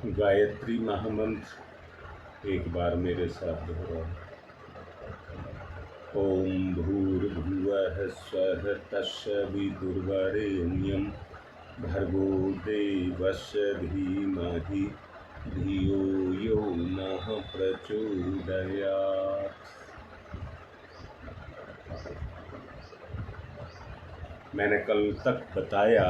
गायत्री महामंत्र एक बार मेरे साथ दोहराओ। ओम भूर्भुवः स्वः तत्सवितुर्वरेण्यं भर्गो देवस्य धीमहि धियो यो नः प्रचोदयात्। मैंने कल तक बताया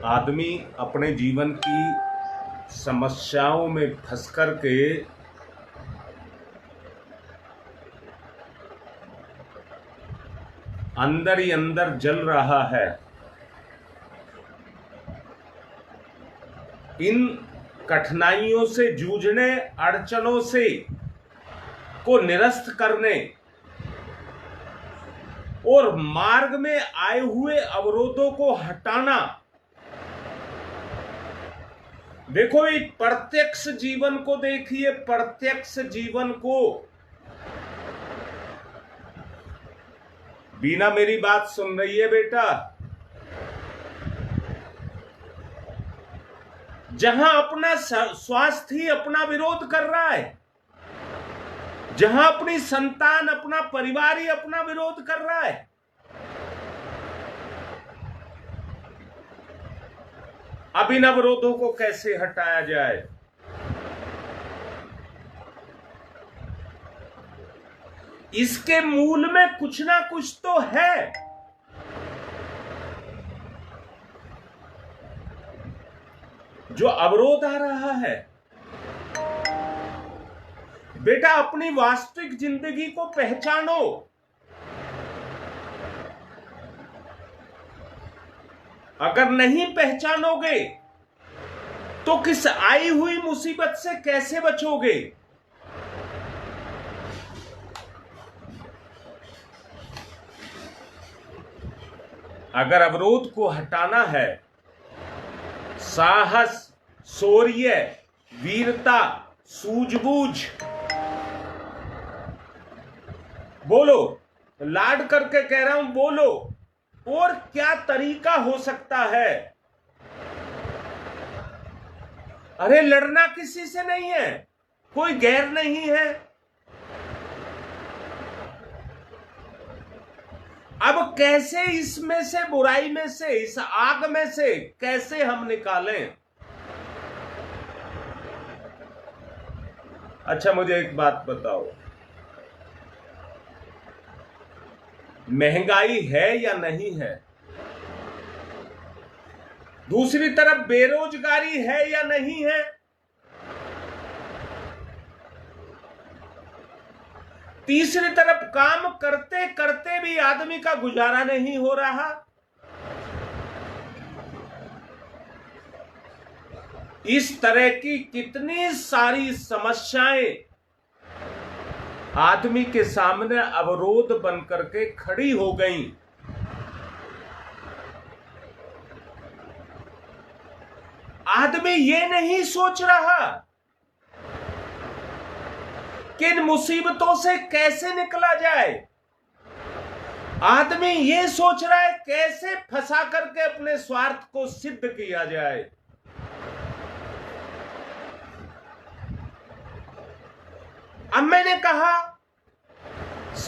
आदमी अपने जीवन की समस्याओं में फंस कर के अंदर ही अंदर जल रहा है। इन कठिनाइयों से जूझने, अड़चनों से को निरस्त करने और मार्ग में आए हुए अवरोधों को हटाना। देखो, ये प्रत्यक्ष जीवन को देखिए, प्रत्यक्ष जीवन को। बीना मेरी बात सुन रही है बेटा? जहां अपना स्वास्थ्य ही अपना विरोध कर रहा है, जहां अपनी संतान, अपना परिवार ही अपना विरोध कर रहा है, अब इन अवरोधों को कैसे हटाया जाए? इसके मूल में कुछ ना कुछ तो है। जो अवरोध आ रहा है, बेटा अपनी वास्तविक जिंदगी को पहचानो। अगर नहीं पहचानोगे तो किस आई हुई मुसीबत से कैसे बचोगे? अगर अवरोध को हटाना है, साहस, शौर्य, वीरता, सूझबूझ, बोलो, लाड करके कह रहा हूं, बोलो। और क्या तरीका हो सकता है? अरे लड़ना किसी से नहीं है, कोई गैर नहीं है। अब कैसे इसमें से, बुराई में से, इस आग में से कैसे हम निकालें? अच्छा, मुझे एक बात बताओ, महंगाई है या नहीं है? दूसरी तरफ बेरोजगारी है या नहीं है? तीसरी तरफ काम करते करते भी आदमी का गुजारा नहीं हो रहा। इस तरह की कितनी सारी समस्याएं आदमी के सामने अवरोध बनकर के खड़ी हो गई। आदमी ये नहीं सोच रहा कि इन मुसीबतों से कैसे निकला जाए। आदमी ये सोच रहा है कैसे फंसा करके अपने स्वार्थ को सिद्ध किया जाए। अब मैंने कहा,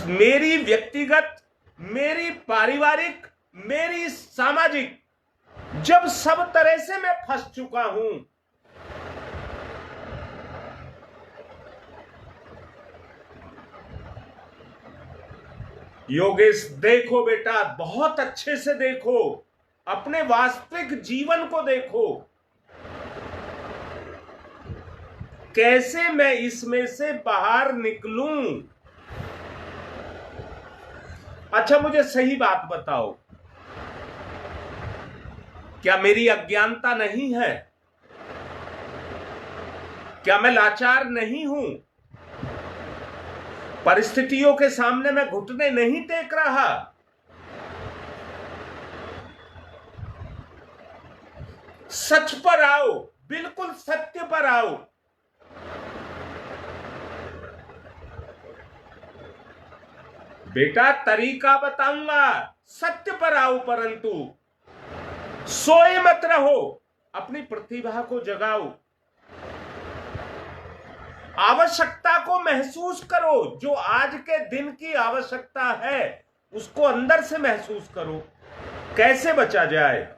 मेरी व्यक्तिगत, मेरी पारिवारिक, मेरी सामाजिक, जब सब तरह से मैं फंस चुका हूं, योगेश देखो बेटा, बहुत अच्छे से देखो, अपने वास्तविक जीवन को देखो, कैसे मैं इसमें से बाहर निकलूं। अच्छा, मुझे सही बात बताओ, क्या मेरी अज्ञानता नहीं है? क्या मैं लाचार नहीं हूं? परिस्थितियों के सामने मैं घुटने नहीं टेक रहा? सच पर आओ, बिल्कुल सत्य पर आओ। बेटा तरीका बताऊंगा, सत्य पर आओ, परंतु सोए मत रहो, अपनी प्रतिभा को जगाओ, आवश्यकता को महसूस करो। जो आज के दिन की आवश्यकता है उसको अंदर से महसूस करो। कैसे बचा जाए?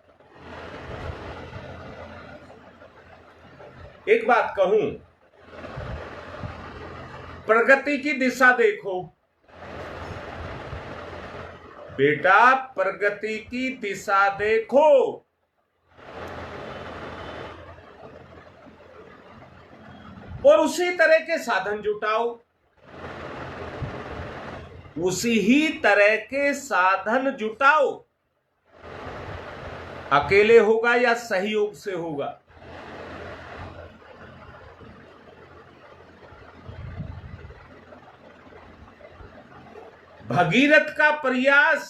एक बात कहूं, प्रगति की दिशा देखो बेटा, प्रगति की दिशा देखो। और उसी तरह के साधन जुटाओ, उसी ही तरह के साधन जुटाओ। अकेले होगा या सहयोग से होगा? भगीरथ का प्रयास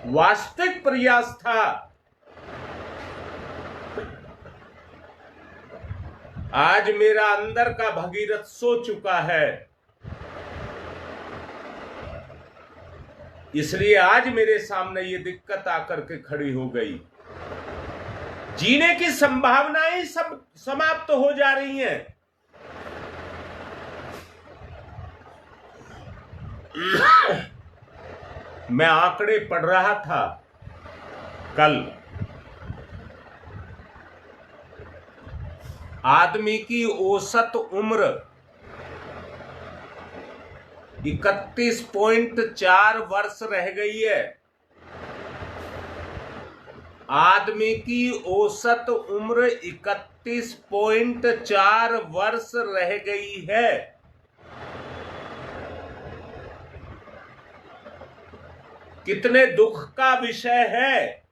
वास्तविक प्रयास था। आज मेरा अंदर का भगीरथ सो चुका है, इसलिए आज मेरे सामने ये दिक्कत आकर के खड़ी हो गई। जीने की संभावनाएं सब समाप्त हो जा रही हैं। मैं आंकड़े पढ़ रहा था कल, आदमी की औसत उम्र 31.4 वर्ष रह गई है। आदमी की औसत उम्र 31.4 वर्ष रह गई है। कितने दुख का विषय है।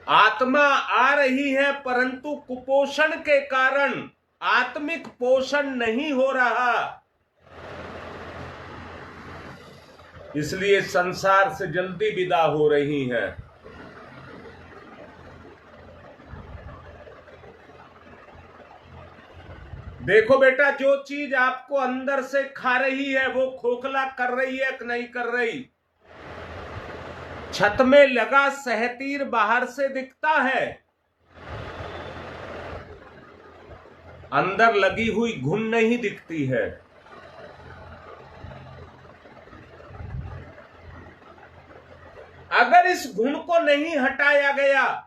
आत्मा आ रही है परंतु कुपोषण के कारण आत्मिक पोषण नहीं हो रहा, इसलिए संसार से जल्दी विदा हो रही हैं। देखो बेटा, जो चीज आपको अंदर से खा रही है वो खोखला कर रही है कि नहीं कर रही? छत में लगा सहतीर बाहर से दिखता है, अंदर लगी हुई घुन नहीं दिखती है। अगर इस घुन को नहीं हटाया गया,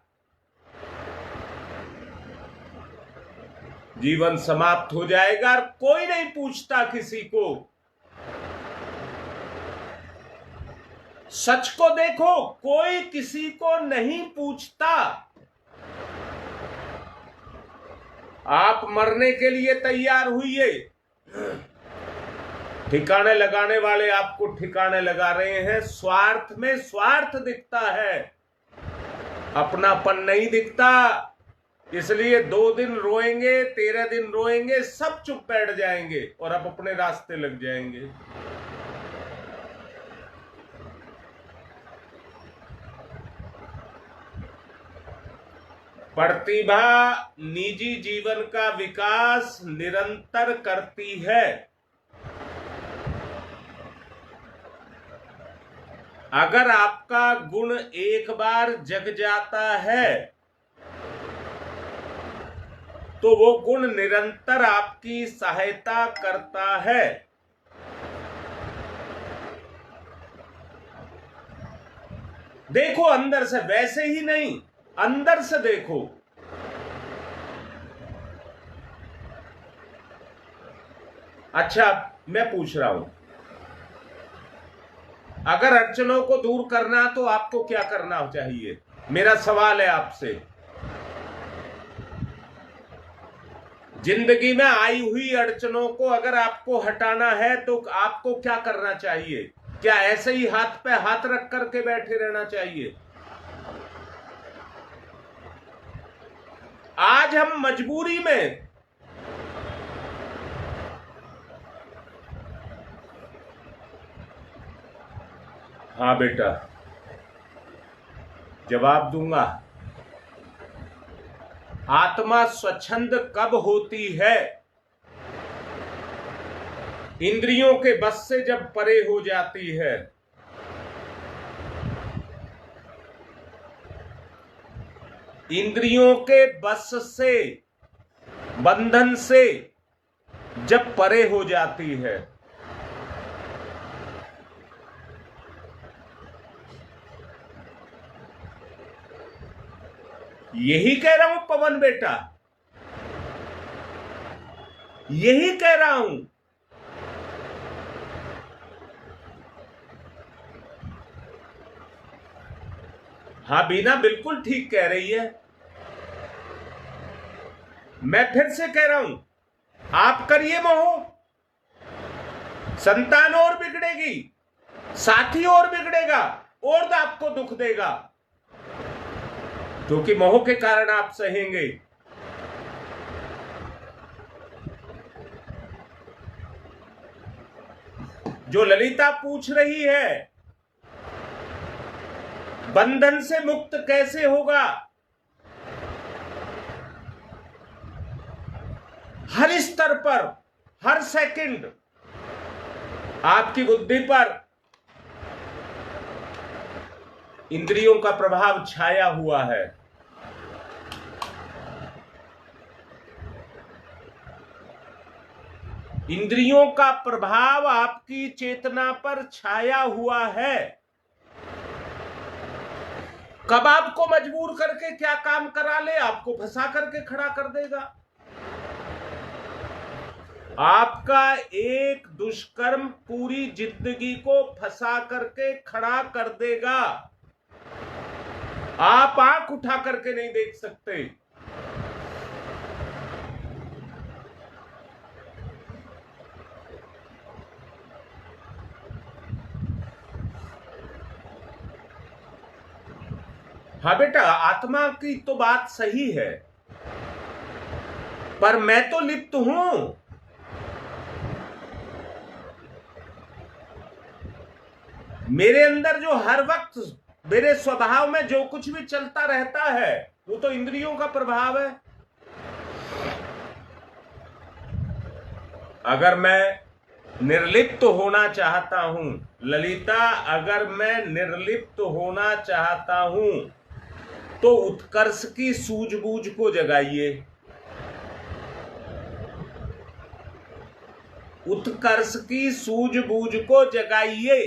जीवन समाप्त हो जाएगा और कोई नहीं पूछता किसी को। सच को देखो, कोई किसी को नहीं पूछता। आप मरने के लिए तैयार हुइए, ठिकाने लगाने वाले आपको ठिकाने लगा रहे हैं। स्वार्थ में स्वार्थ दिखता है, अपनापन नहीं दिखता। इसलिए 2 दिन रोएंगे, 13 दिन रोएंगे, सब चुप बैठ जाएंगे और अब अपने रास्ते लग जाएंगे। प्रतिभा निजी जीवन का विकास निरंतर करती है। अगर आपका गुण एक बार जग जाता है तो वो गुण निरंतर आपकी सहायता करता है। देखो अंदर से, वैसे ही नहीं, अंदर से देखो। अच्छा, मैं पूछ रहा हूं, अगर अड़चनों को दूर करना तो आपको क्या करना चाहिए? मेरा सवाल है आपसे। जिंदगी में आई हुई अड़चनों को अगर आपको हटाना है तो आपको क्या करना चाहिए? क्या ऐसे ही हाथ पे हाथ रख करके बैठे रहना चाहिए? आज हम मजबूरी में हाँ बेटा, जवाब दूंगा। आत्मा स्वच्छंद कब होती है? इंद्रियों के बस से जब परे हो जाती है। इंद्रियों के बस से, बंधन से जब परे हो जाती है, यही कह रहा हूं पवन बेटा, यही कह रहा हूं। हाँ बीना बिल्कुल ठीक कह रही है। मैं फिर से कह रहा हूं, आप करिए मोह, संतान और बिगड़ेगी, साथी और बिगड़ेगा, और आपको दुख देगा, क्योंकि मोह के कारण आप सहेंगे। जो ललिता पूछ रही है, बंधन से मुक्त कैसे होगा, हर स्तर पर, हर सेकंड आपकी बुद्धि पर इंद्रियों का प्रभाव छाया हुआ है। इंद्रियों का प्रभाव आपकी चेतना पर छाया हुआ है। कब आपको मजबूर करके क्या काम करा ले, आपको फंसा करके खड़ा कर देगा। आपका एक दुष्कर्म पूरी जिंदगी को फंसा करके खड़ा कर देगा। आप आंख उठा करके नहीं देख सकते। हाँ बेटा, आत्मा की तो बात सही है, पर मैं तो लिप्त हूं। मेरे अंदर जो हर वक्त मेरे स्वभाव में जो कुछ भी चलता रहता है, वो तो इंद्रियों का प्रभाव है। अगर मैं निर्लिप्त होना चाहता हूं ललिता, अगर मैं निर्लिप्त होना चाहता हूं तो उत्कर्ष की सूझबूझ को जगाइए। उत्कर्ष की सूझबूझ को जगाइए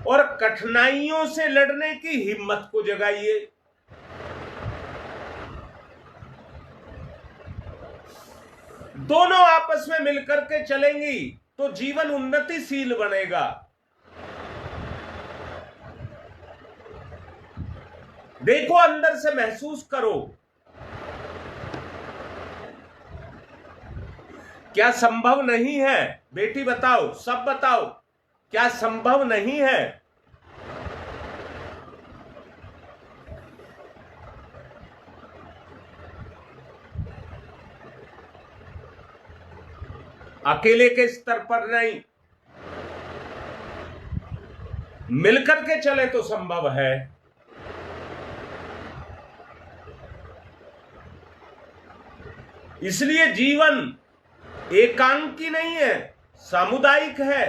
और कठिनाइयों से लड़ने की हिम्मत को जगाइए। दोनों आपस में मिलकर के चलेंगी तो जीवन उन्नतिशील बनेगा। देखो, अंदर से महसूस करो, क्या संभव नहीं है? बेटी बताओ, सब बताओ, क्या संभव नहीं है? अकेले के स्तर पर नहीं, मिलकर के चले तो संभव है। इसलिए जीवन एकांकी नहीं है, सामुदायिक है।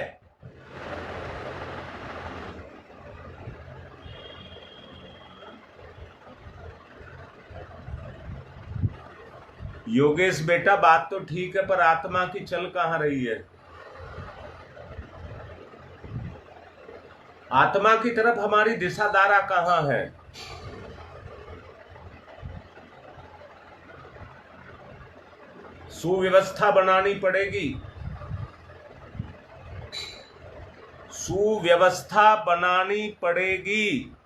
योगेश बेटा, बात तो ठीक है, पर आत्मा की चल कहां रही है? आत्मा की तरफ हमारी दिशाधारा कहां है? सुव्यवस्था बनानी पड़ेगी, सुव्यवस्था बनानी पड़ेगी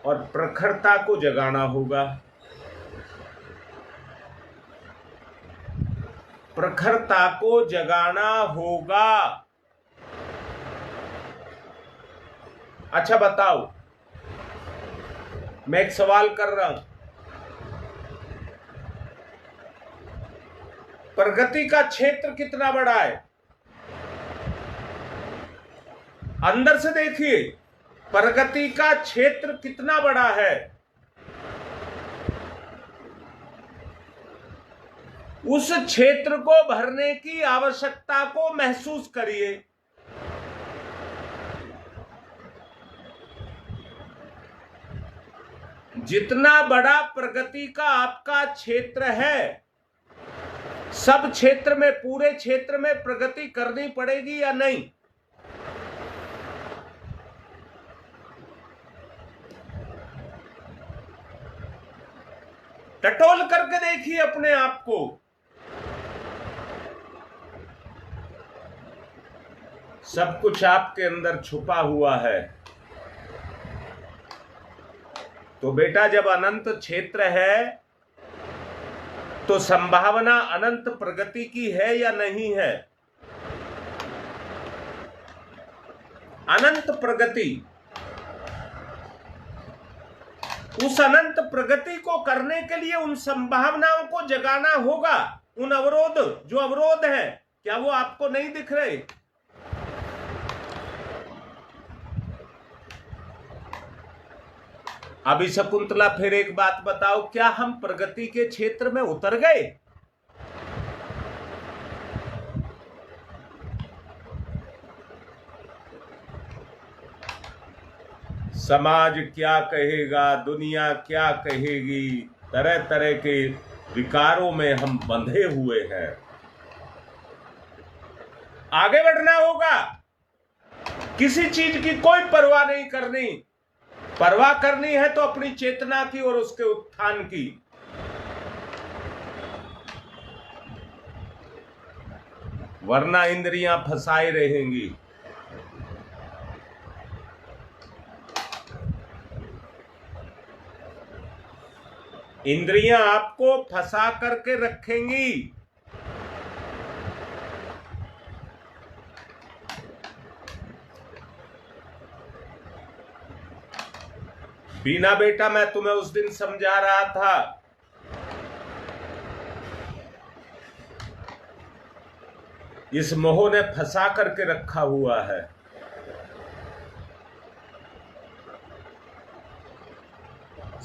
और प्रखरता को जगाना होगा। प्रखरता को जगाना होगा। अच्छा बताओ, मैं एक सवाल कर रहा हूं, प्रगति का क्षेत्र कितना बड़ा है? अंदर से देखिए, प्रगति का क्षेत्र कितना बड़ा है। उस क्षेत्र को भरने की आवश्यकता को महसूस करिए। जितना बड़ा प्रगति का आपका क्षेत्र है, सब क्षेत्र में, पूरे क्षेत्र में प्रगति करनी पड़ेगी या नहीं? टटोल करके देखिए अपने आप को। सब कुछ आपके अंदर छुपा हुआ है। तो बेटा, जब अनंत क्षेत्र है तो संभावना अनंत प्रगति की है या नहीं है? अनंत प्रगति, उस अनंत प्रगति को करने के लिए उन संभावनाओं को जगाना होगा। उन अवरोध, जो अवरोध है, क्या वो आपको नहीं दिख रहे? अभी शकुंतला, फिर एक बात बताओ, क्या हम प्रगति के क्षेत्र में उतर गए? समाज क्या कहेगा, दुनिया क्या कहेगी, तरह तरह के विकारों में हम बंधे हुए हैं। आगे बढ़ना होगा, किसी चीज की कोई परवाह नहीं करनी। परवाह करनी है तो अपनी चेतना की और उसके उत्थान की। वरना इंद्रियां फंसाई रहेंगी। इंद्रियां आपको फंसा करके रखेंगी। बीना बेटा, मैं तुम्हें उस दिन समझा रहा था, इस मोह ने फंसा करके रखा हुआ है।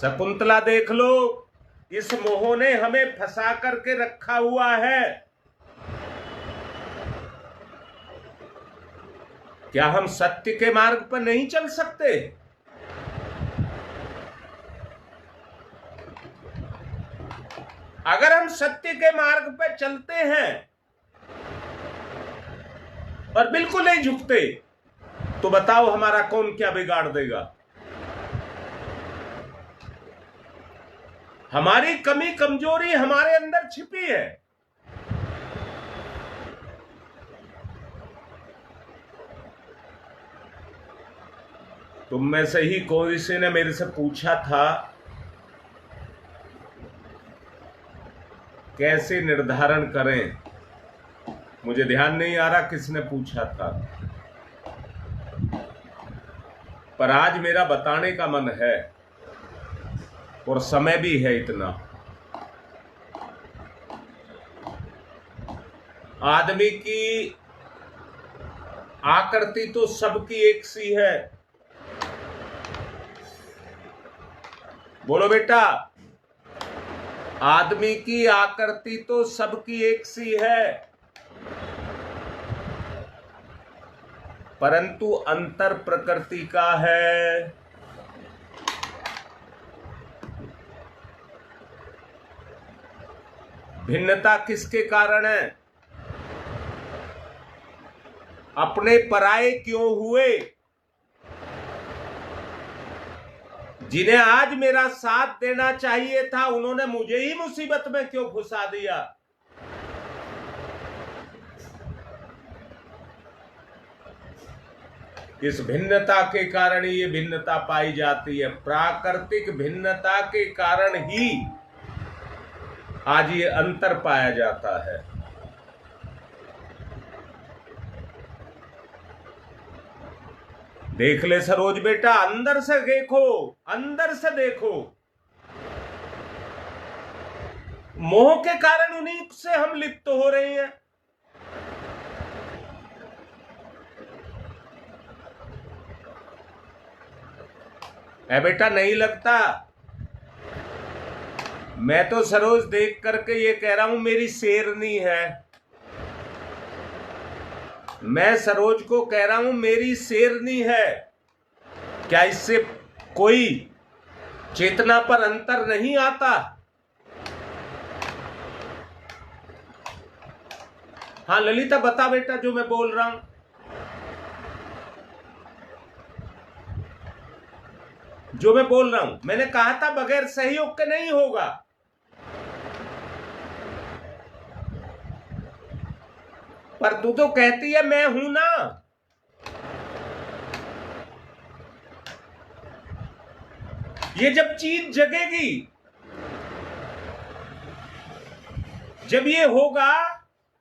शकुंतला देख लो, इस मोह ने हमें फंसा करके रखा हुआ है। क्या हम सत्य के मार्ग पर नहीं चल सकते? अगर हम सत्य के मार्ग पर चलते हैं और बिल्कुल नहीं झुकते, तो बताओ हमारा कौन क्या बिगाड़ देगा? हमारी कमी कमजोरी हमारे अंदर छिपी है। तुम में से ही किसी ने मेरे से पूछा था, कैसे निर्धारण करें? मुझे ध्यान नहीं आ रहा किसने पूछा था, पर आज मेरा बताने का मन है और समय भी है इतना। आदमी की आकृति तो सबकी एक सी है। बोलो बेटा, आदमी की आकृति तो सबकी एक सी है, परंतु अंतर प्रकृति का है। भिन्नता किसके कारण है? अपने पराये क्यों हुए? जिन्हें आज मेरा साथ देना चाहिए था, उन्होंने मुझे ही मुसीबत में क्यों फंसा दिया? इस भिन्नता के कारण ही ये भिन्नता पाई जाती है। प्राकृतिक भिन्नता के कारण ही आज ये अंतर पाया जाता है। देख ले सरोज बेटा, अंदर से देखो, अंदर से देखो। मोह के कारण उन्हीं से हम लिप्त हो रहे हैं। बेटा नहीं लगता? मैं तो सरोज देख करके ये कह रहा हूं, मेरी शेरनी है। मैं सरोज को कह रहा हूं, मेरी शेरनी है। क्या इससे कोई चेतना पर अंतर नहीं आता। हाँ ललिता बता बेटा जो मैं बोल रहा हूं। जो मैं बोल रहा हूं, मैंने कहा था बगैर सहयोग के नहीं होगा। पर तू तो कहती है मैं हूं ना। ये जब चीज जगेगी, जब ये होगा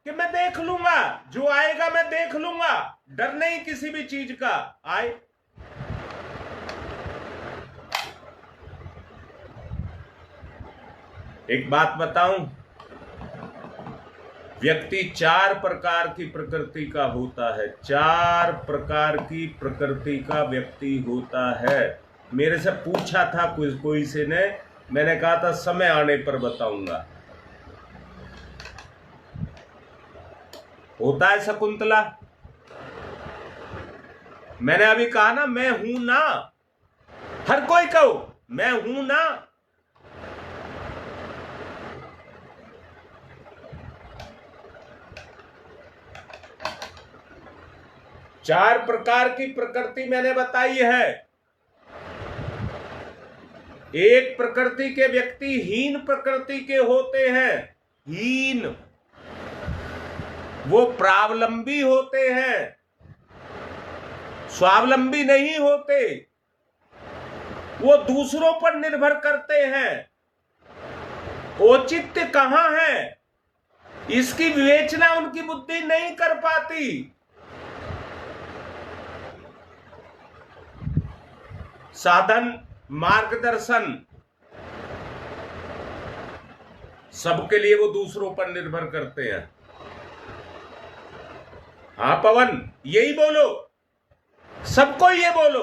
कि मैं देख लूंगा, जो आएगा मैं देख लूंगा, डर नहीं किसी भी चीज का आए। एक बात बताऊं, व्यक्ति 4 प्रकार की प्रकृति का होता है। 4 प्रकार की प्रकृति का व्यक्ति होता है। मेरे से पूछा था कोई से ने, मैंने कहा था समय आने पर बताऊंगा। होता है शकुंतला, मैंने अभी कहा ना मैं हूं ना। हर कोई कहो मैं हूं ना। चार प्रकार की प्रकृति मैंने बताई है। एक प्रकृति के व्यक्ति हीन प्रकृति के होते हैं। हीन, वो प्रावलंबी होते हैं, स्वावलंबी नहीं होते। वो दूसरों पर निर्भर करते हैं। औचित्य कहां है, इसकी विवेचना उनकी बुद्धि नहीं कर पाती। साधन, मार्गदर्शन सबके लिए वो दूसरों पर निर्भर करते हैं। हाँ पवन, यही बोलो, सबको ये बोलो,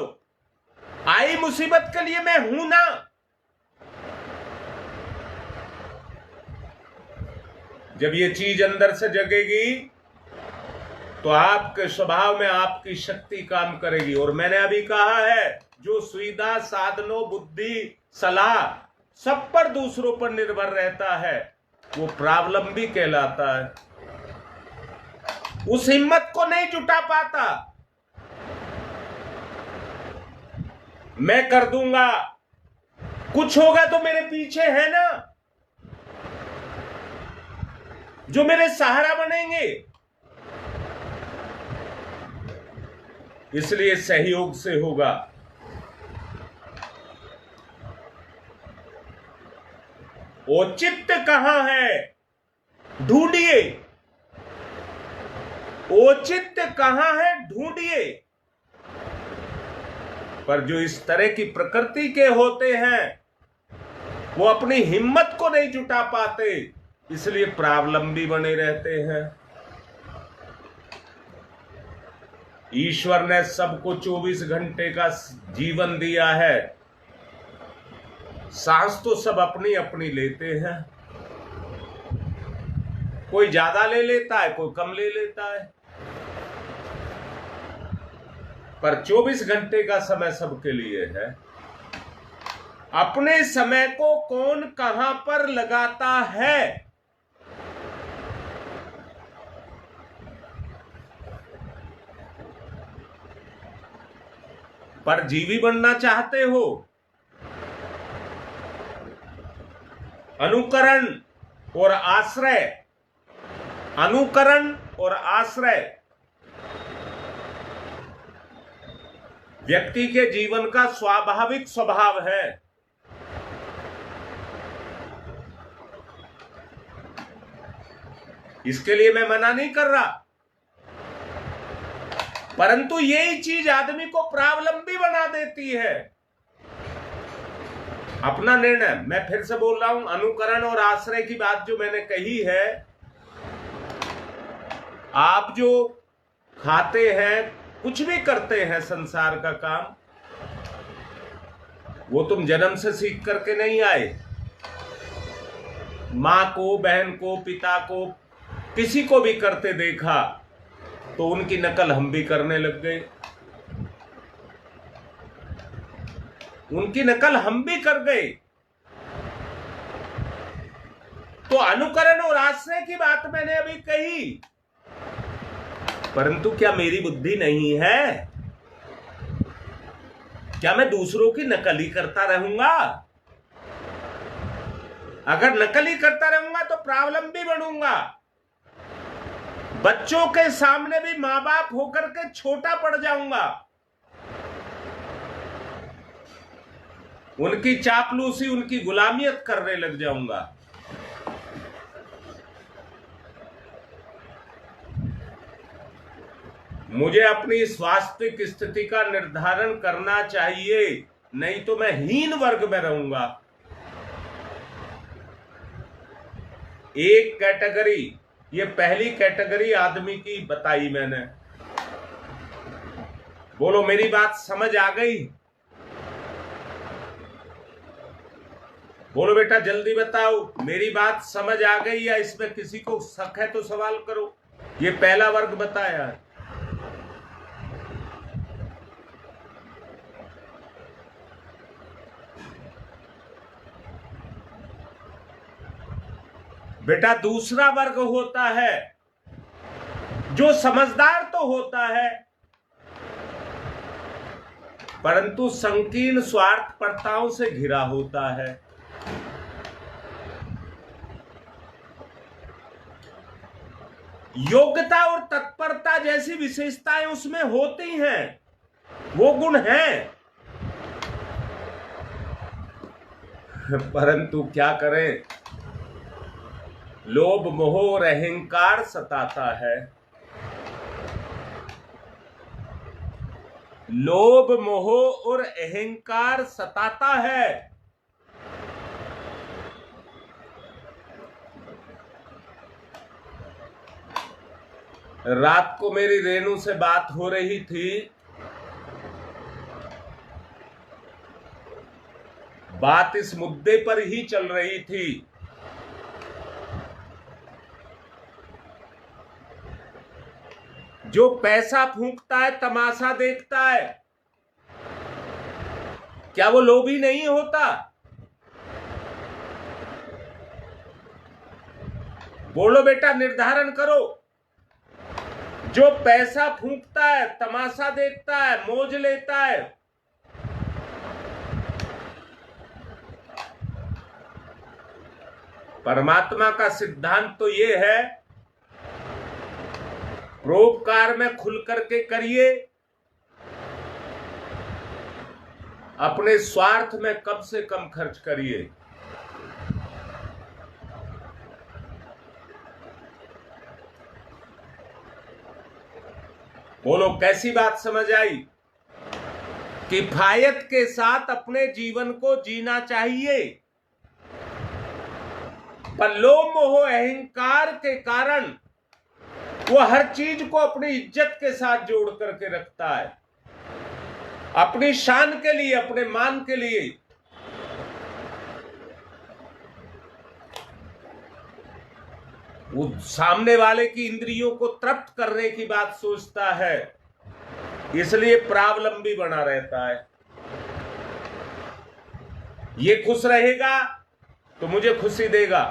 आई मुसीबत के लिए मैं हूं ना। जब ये चीज अंदर से जगेगी तो आपके स्वभाव में आपकी शक्ति काम करेगी। और मैंने अभी कहा है, जो सुविधा, साधनों, बुद्धि, सलाह सब पर दूसरों पर निर्भर रहता है, वो प्रावलंबी कहलाता है। उस हिम्मत को नहीं जुटा पाता। मैं कर दूंगा, कुछ होगा तो मेरे पीछे है ना, जो मेरे सहारा बनेंगे। इसलिए सहयोग से होगा। औचित्य कहां है, ढूंढिए। औचित्य कहां है, ढूंढिए। पर जो इस तरह की प्रकृति के होते हैं, वो अपनी हिम्मत को नहीं जुटा पाते, इसलिए प्रावलंबी बने रहते हैं। ईश्वर ने सबको 24 घंटे का जीवन दिया है। सांस तो सब अपनी अपनी लेते हैं। कोई ज्यादा ले लेता है, कोई कम ले लेता है, पर 24 घंटे का समय सबके लिए है। अपने समय को कौन कहां पर लगाता है, पर जीवी बनना चाहते हो, अनुकरण और आश्रय, अनुकरण और आश्रय व्यक्ति के जीवन का स्वाभाविक स्वभाव है। इसके लिए मैं मना नहीं कर रहा, परंतु यही चीज आदमी को प्रावलंबी बना देती है। अपना निर्णय, मैं फिर से बोल रहा हूं, अनुकरण और आश्रय की बात जो मैंने कही है, आप जो खाते हैं, कुछ भी करते हैं संसार का काम, वो तुम जन्म से सीख करके नहीं आए। मां को, बहन को, पिता को, किसी को भी करते देखा तो उनकी नकल हम भी करने लग गए। उनकी नकल हम भी कर गए। तो अनुकरण और आश्रय की बात मैंने अभी कही, परंतु क्या मेरी बुद्धि नहीं है? क्या मैं दूसरों की नकल ही करता रहूंगा? अगर नकल ही करता रहूंगा तो प्रॉब्लम भी बनूंगा। बच्चों के सामने भी मां बाप होकर के छोटा पड़ जाऊंगा, उनकी चापलूसी, उनकी गुलामियत करने लग जाऊंगा। मुझे अपनी स्वास्थ्यिक स्थिति का निर्धारण करना चाहिए, नहीं तो मैं हीन वर्ग में रहूंगा। एक कैटेगरी, ये पहली कैटेगरी आदमी की बताई मैंने। बोलो मेरी बात समझ आ गई? बोलो बेटा जल्दी बताओ, मेरी बात समझ आ गई या इसमें किसी को शक है तो सवाल करो। ये पहला वर्ग बताया है। बेटा दूसरा वर्ग होता है जो समझदार तो होता है, परंतु संकीर्ण स्वार्थपरताओं से घिरा होता है। योग्यता और तत्परता जैसी विशेषताएं उसमें होती हैं, वो गुण हैं, परंतु क्या करें, लोभ मोह और अहंकार सताता है। लोभ मोह और अहंकार सताता है। रात को मेरी रेनू से बात हो रही थी, बात इस मुद्दे पर ही चल रही थी। जो पैसा फूंकता है, तमाशा देखता है, क्या वो लोभी नहीं होता? बोलो बेटा, निर्धारण करो। जो पैसा फूंकता है, तमाशा देखता है, मौज लेता है, परमात्मा का सिद्धांत तो ये है, परोपकार में खुल करके करिए, अपने स्वार्थ में कम से कम खर्च करिए। बोलो कैसी बात समझ आई? किफायत के साथ अपने जीवन को जीना चाहिए, पर लोभ मोह अहंकार के कारण वो हर चीज को अपनी इज्जत के साथ जोड़ करके रखता है, अपनी शान के लिए, अपने मान के लिए। वो सामने वाले की इंद्रियों को तृप्त करने की बात सोचता है, इसलिए प्रावलंबी बना रहता है। ये खुश रहेगा तो मुझे खुशी देगा,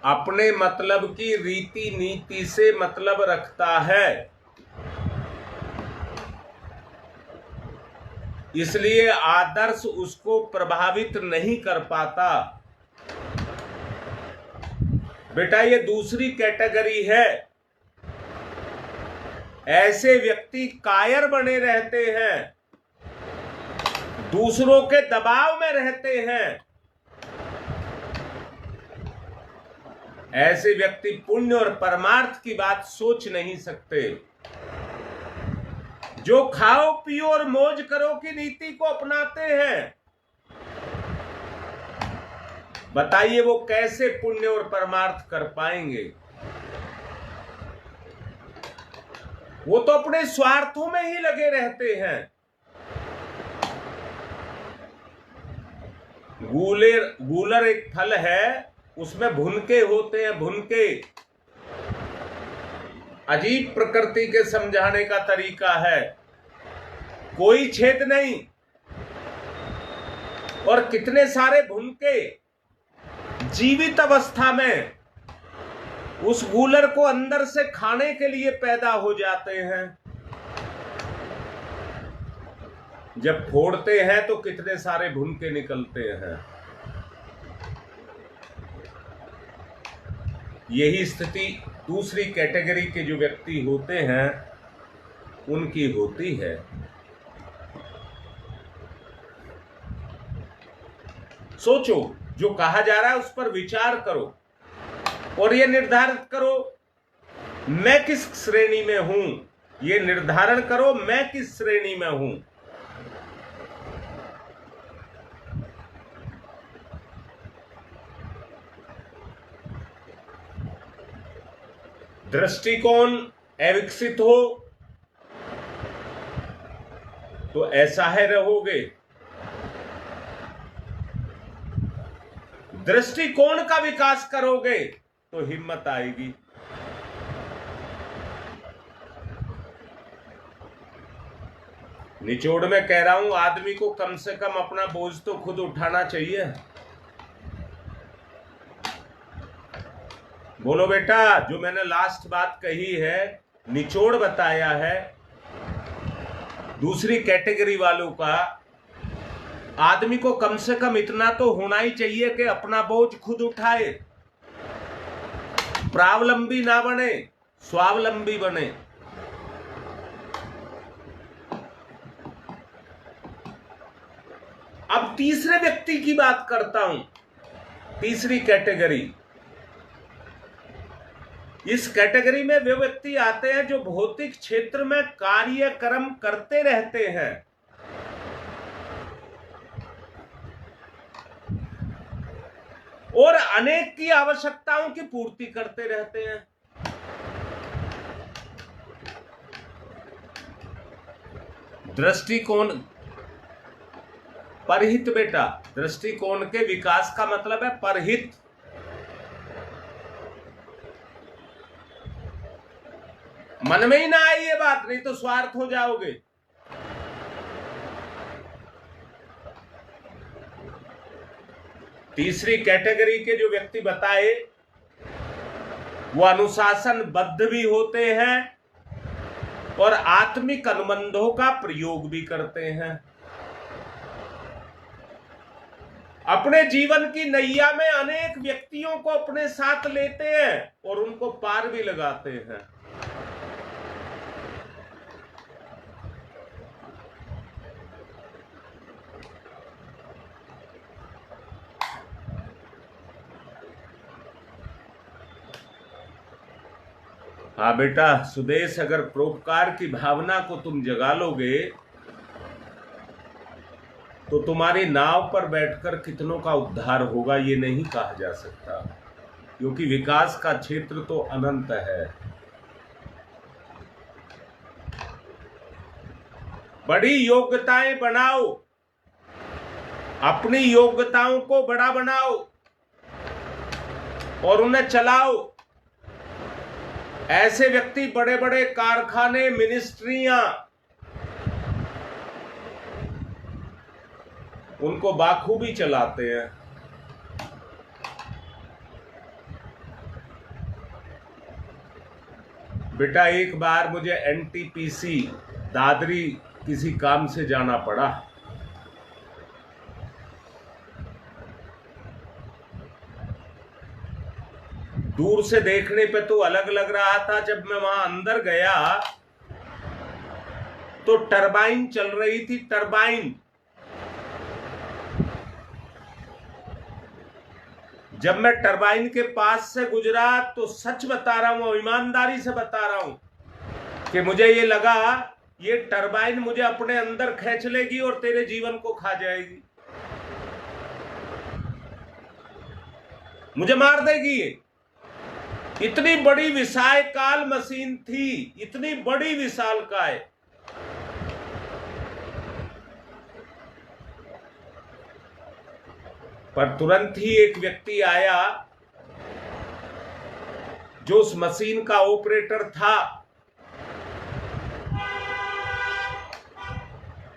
अपने मतलब की रीति नीति से मतलब रखता है, इसलिए आदर्श उसको प्रभावित नहीं कर पाता। बेटा ये दूसरी कैटेगरी है। ऐसे व्यक्ति कायर बने रहते हैं, दूसरों के दबाव में रहते हैं। ऐसे व्यक्ति पुण्य और परमार्थ की बात सोच नहीं सकते। जो खाओ पियो और मौज करो की नीति को अपनाते हैं, बताइए वो कैसे पुण्य और परमार्थ कर पाएंगे? वो तो अपने स्वार्थों में ही लगे रहते हैं। गूलर एक फल है, उसमें भुनके होते हैं, भुनके। अजीब प्रकृति के समझाने का तरीका है। कोई छेद नहीं, और कितने सारे भुनके जीवित अवस्था में उस गूलर को अंदर से खाने के लिए पैदा हो जाते हैं। जब फोड़ते हैं तो कितने सारे भुनके निकलते हैं। यही स्थिति दूसरी कैटेगरी के जो व्यक्ति होते हैं उनकी होती है। सोचो, जो कहा जा रहा है उस पर विचार करो और यह निर्धारित करो मैं किस श्रेणी में हूं। यह निर्धारण करो मैं किस श्रेणी में हूं। दृष्टिकोण अविकसित हो तो ऐसा है रहोगे। दृष्टिकोण का विकास करोगे तो हिम्मत आएगी। निचोड़ में कह रहा हूं, आदमी को कम से कम अपना बोझ तो खुद उठाना चाहिए। बोलो बेटा, जो मैंने लास्ट बात कही है, निचोड़ बताया है दूसरी कैटेगरी वालों का। आदमी को कम से कम इतना तो होना ही चाहिए कि अपना बोझ खुद उठाए, प्रावलंबी ना बने, स्वावलंबी बने। अब तीसरे व्यक्ति की बात करता हूं, तीसरी कैटेगरी। इस कैटेगरी में वे व्यक्ति आते हैं जो भौतिक क्षेत्र में कार्यक्रम करते रहते हैं और अनेक की आवश्यकताओं की पूर्ति करते रहते हैं। दृष्टिकोण परहित बेटा, दृष्टिकोण के विकास का मतलब है परहित। मन में ही ना आए ये बात, नहीं तो स्वार्थ हो जाओगे। तीसरी कैटेगरी के जो व्यक्ति बताए वो अनुशासनबद्ध भी होते हैं और आत्मिक अनुबंधों का प्रयोग भी करते हैं। अपने जीवन की नैया में अनेक व्यक्तियों को अपने साथ लेते हैं और उनको पार भी लगाते हैं। हाँ बेटा सुदेश, अगर परोपकार की भावना को तुम जगा लोगे तो तुम्हारी नाव पर बैठकर कितनों का उद्धार होगा ये नहीं कहा जा सकता, क्योंकि विकास का क्षेत्र तो अनंत है। बड़ी योग्यताएं बनाओ, अपनी योग्यताओं को बड़ा बनाओ और उन्हें चलाओ। ऐसे व्यक्ति बड़े बड़े कारखाने, मिनिस्ट्रियां, उनको बाखूबी चलाते हैं। बेटा एक बार मुझे एनटीपीसी दादरी किसी काम से जाना पड़ा। दूर से देखने पे तो अलग लग रहा था, जब मैं वहां अंदर गया तो टरबाइन चल रही थी, टरबाइन। जब मैं टरबाइन के पास से गुजरा तो सच बता रहा हूं, ईमानदारी से बता रहा हूं कि मुझे ये लगा ये टरबाइन मुझे अपने अंदर खींच लेगी और तेरे जीवन को खा जाएगी, मुझे मार देगी। ये इतनी बड़ी विशालकाय मशीन थी, इतनी बड़ी विशालकाय। पर तुरंत ही एक व्यक्ति आया जो उस मशीन का ऑपरेटर था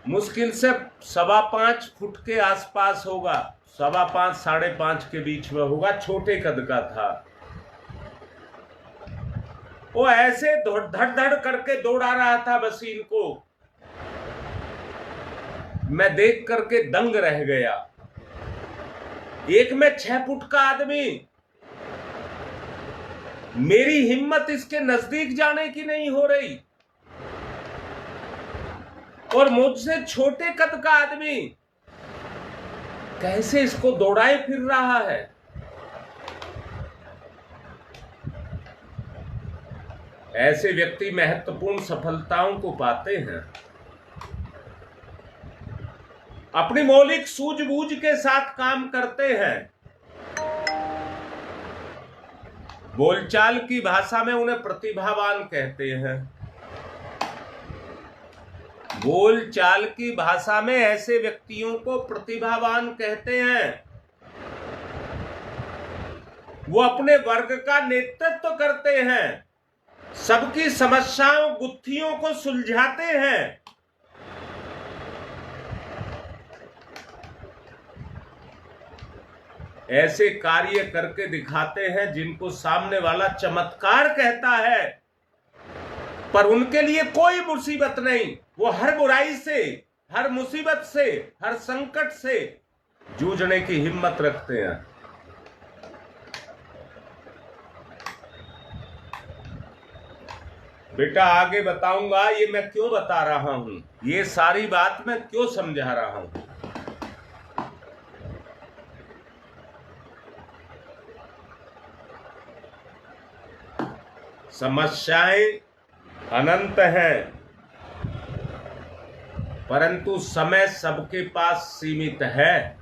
मुश्किल से 5.25 फुट के आसपास होगा, 5.25 5.5 के बीच में होगा, छोटे कद का था। वो ऐसे धड़ धड़ करके दौड़ा रहा था मशीन को, मैं देख करके दंग रह गया। एक में 6 फुट का आदमी, मेरी हिम्मत इसके नजदीक जाने की नहीं हो रही, और मुझसे छोटे कद का आदमी कैसे इसको दौड़ाए फिर रहा है। ऐसे व्यक्ति महत्वपूर्ण सफलताओं को पाते हैं अपनी मौलिक सूझबूझ के साथ काम करते हैं। बोलचाल की भाषा में उन्हें प्रतिभावान कहते हैं। बोलचाल की भाषा में ऐसे व्यक्तियों को प्रतिभावान कहते हैं। वो अपने वर्ग का नेतृत्व करते हैं, सबकी समस्याओं गुत्थियों को सुलझाते हैं। ऐसे कार्य करके दिखाते हैं जिनको सामने वाला चमत्कार कहता है, पर उनके लिए कोई मुसीबत नहीं। वो हर बुराई से, हर मुसीबत से, हर संकट से जूझने की हिम्मत रखते हैं। बेटा आगे बताऊंगा ये मैं क्यों बता रहा हूं, ये सारी बात मैं क्यों समझा रहा हूं। समस्याएं अनंत हैं, परंतु समय सबके पास सीमित है।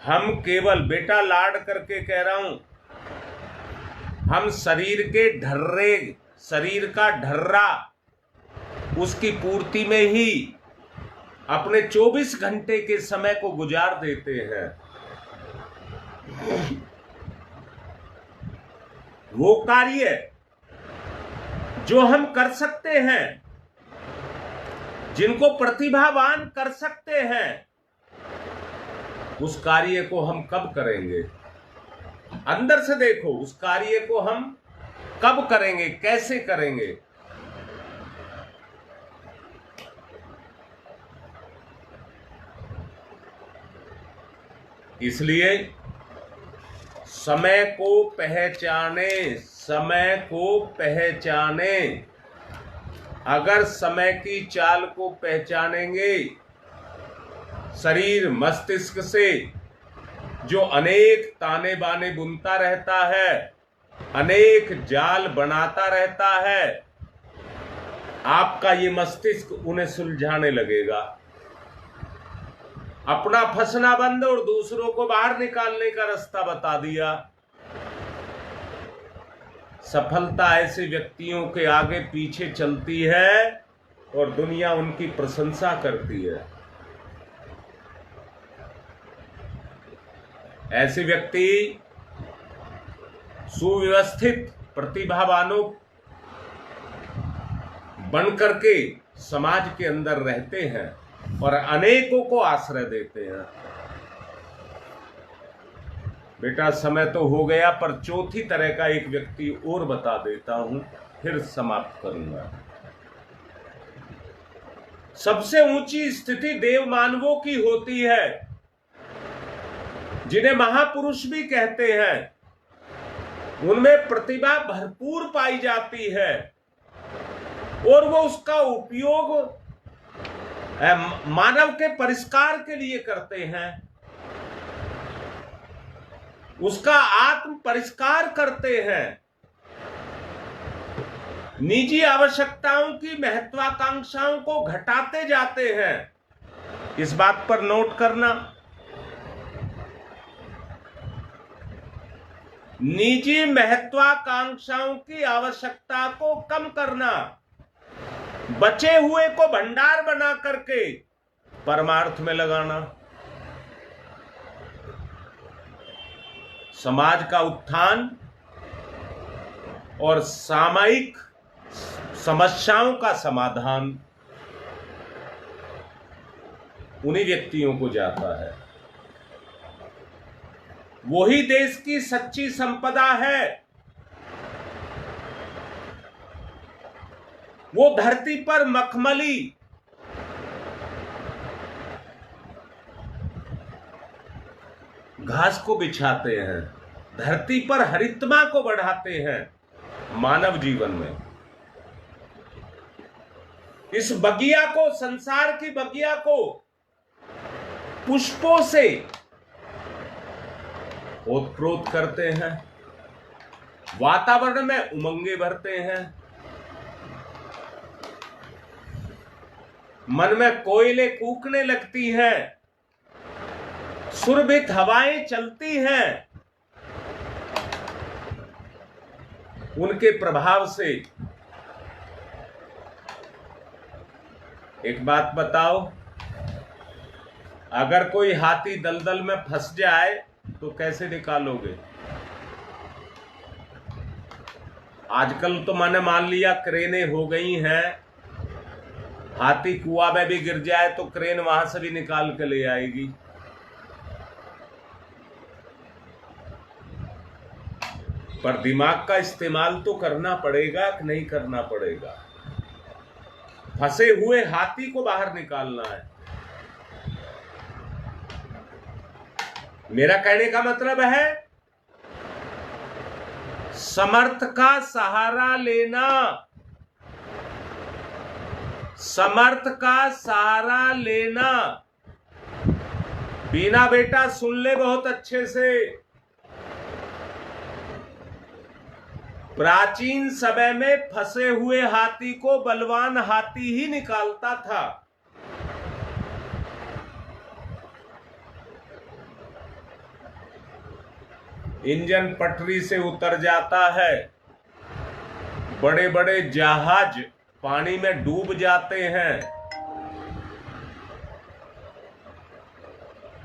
हम केवल, बेटा लाड करके कह रहा हूं, हम शरीर के ढर्रे, शरीर का ढर्रा, उसकी पूर्ति में ही अपने 24 घंटे के समय को गुजार देते हैं। वो कार्य जो हम कर सकते हैं, जिनको प्रतिभावान कर सकते हैं, उस कार्य को हम कब करेंगे? अंदर से देखो, उस कार्य को हम कब करेंगे, कैसे करेंगे? इसलिए समय को पहचाने, समय को पहचाने। अगर समय की चाल को पहचानेंगे, शरीर मस्तिष्क से जो अनेक ताने बाने बुनता रहता है, अनेक जाल बनाता रहता है, आपका ये मस्तिष्क उन्हें सुलझाने लगेगा। अपना फंसना बंद और दूसरों को बाहर निकालने का रास्ता बता दिया। सफलता ऐसे व्यक्तियों के आगे पीछे चलती है और दुनिया उनकी प्रशंसा करती है। ऐसे व्यक्ति सुव्यवस्थित प्रतिभावानों बनकर के समाज के अंदर रहते हैं और अनेकों को आश्रय देते हैं। बेटा समय तो हो गया, पर चौथी तरह का एक व्यक्ति और बता देता हूं, फिर समाप्त करूंगा। सबसे ऊंची स्थिति देव मानवों की होती है, जिन्हें महापुरुष भी कहते हैं। उनमें प्रतिभा भरपूर पाई जाती है और वो उसका उपयोग मानव के परिष्कार के लिए करते हैं, उसका आत्म परिष्कार करते हैं। निजी आवश्यकताओं की महत्वाकांक्षाओं को घटाते जाते हैं। इस बात पर नोट करना, निजी महत्वाकांक्षाओं की आवश्यकता को कम करना, बचे हुए को भंडार बना करके परमार्थ में लगाना। समाज का उत्थान और सामायिक समस्याओं का समाधान उन्हीं व्यक्तियों को जाता है। वही देश की सच्ची संपदा है। वो धरती पर मखमली घास को बिछाते हैं, धरती पर हरितमा को बढ़ाते हैं मानव जीवन में। इस बगिया को, संसार की बगिया को पुष्पों से ओतप्रोत करते हैं, वातावरण में उमंगे भरते हैं, मन में कोयले कूकने लगती हैं, सुरभित हवाएं चलती हैं। उनके प्रभाव से एक बात बताओ, अगर कोई हाथी दलदल में फंस जाए तो कैसे निकालोगे? आजकल तो मैंने मान लिया क्रेनें हो गई हैं, हाथी कुआं में भी गिर जाए तो क्रेन वहां से भी निकाल के ले आएगी। पर दिमाग का इस्तेमाल तो करना पड़ेगा कि नहीं करना पड़ेगा? फंसे हुए हाथी को बाहर निकालना है। मेरा कहने का मतलब है, समर्थ का सहारा लेना, समर्थ का सहारा लेना। बीना बेटा सुन ले बहुत अच्छे से। प्राचीन समय में फंसे हुए हाथी को बलवान हाथी ही निकालता था। इंजन पटरी से उतर जाता है, बड़े बड़े जहाज पानी में डूब जाते हैं,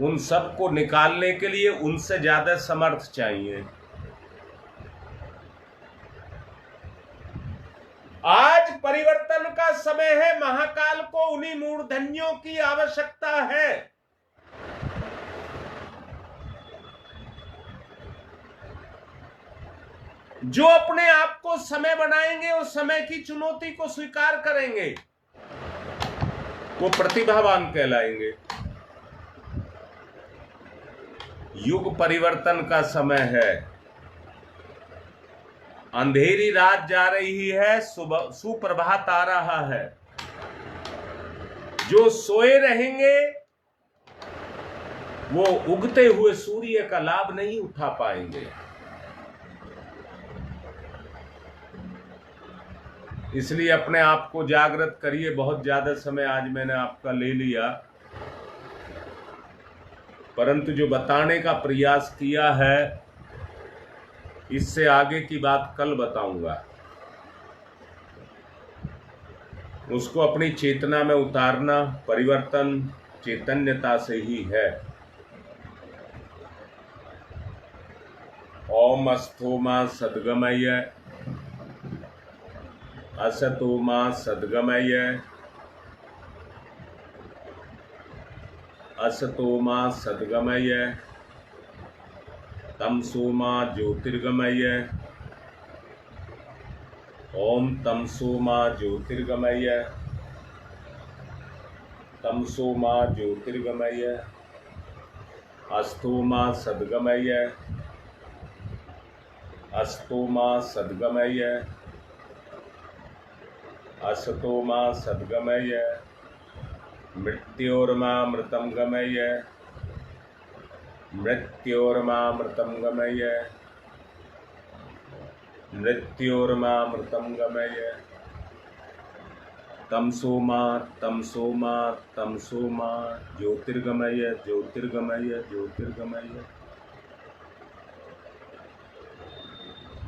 उन सब को निकालने के लिए उनसे ज्यादा समर्थ चाहिए। आज परिवर्तन का समय है, महाकाल को उन्हीं मूर्धन्यों की आवश्यकता है। जो अपने आप को समय बनाएंगे और समय की चुनौती को स्वीकार करेंगे, वो प्रतिभावान कहलाएंगे। युग परिवर्तन का समय है। अंधेरी रात जा रही है, सुप्रभात आ रहा है। जो सोए रहेंगे वो उगते हुए सूर्य का लाभ नहीं उठा पाएंगे। इसलिए अपने आप को जागृत करिए। बहुत ज्यादा समय आज मैंने आपका ले लिया, परंतु जो बताने का प्रयास किया है, इससे आगे की बात कल बताऊंगा। उसको अपनी चेतना में उतारना परिवर्तन चैतन्यता से ही है। ओम अस्थो मा सद्गमय, असतो मा सद्गमय, असतो मा सद्गमय, तमसो मा ज्योतिर्गमय। ओम तमसो मा ज्योतिर्गमय, तमसो मा ज्योतिर्गमय, अस्तो मा सद्गमय, अस्तो मा सद्गमय, असतो मा सद्गमय, मृत्योर्मा मृतं गमय, मृत्योर्मा मृतं गमय, मृत्योर्मा मृतं गमय, तमसो मा तमसो मा तमसो मा ज्योतिर्गमय, ज्योतिर्गमय, ज्योतिर्गमय,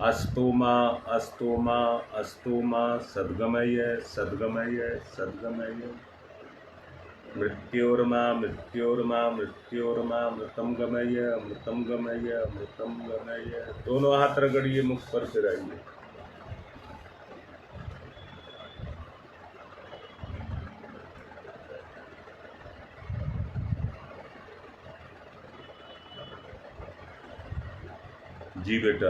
अस्तो मा अस्तो मा अस्तो मा सद्गमय, सद्गमय, सद्गमय, मृत्योर्मा मृत्योर्मा मृत्योर्मा मृतं गमय, अमृतं गमय, अमृतं गमय। दोनों हाथ रगड़िए, मुख पर फिराइए। जी बेटा,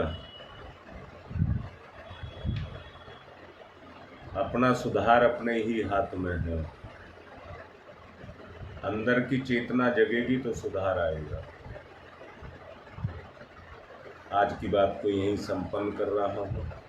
अपना सुधार अपने ही हाथ में है। अंदर की चेतना जगेगी तो सुधार आएगा। आज की बात को यहीं संपन्न कर रहा हूँ।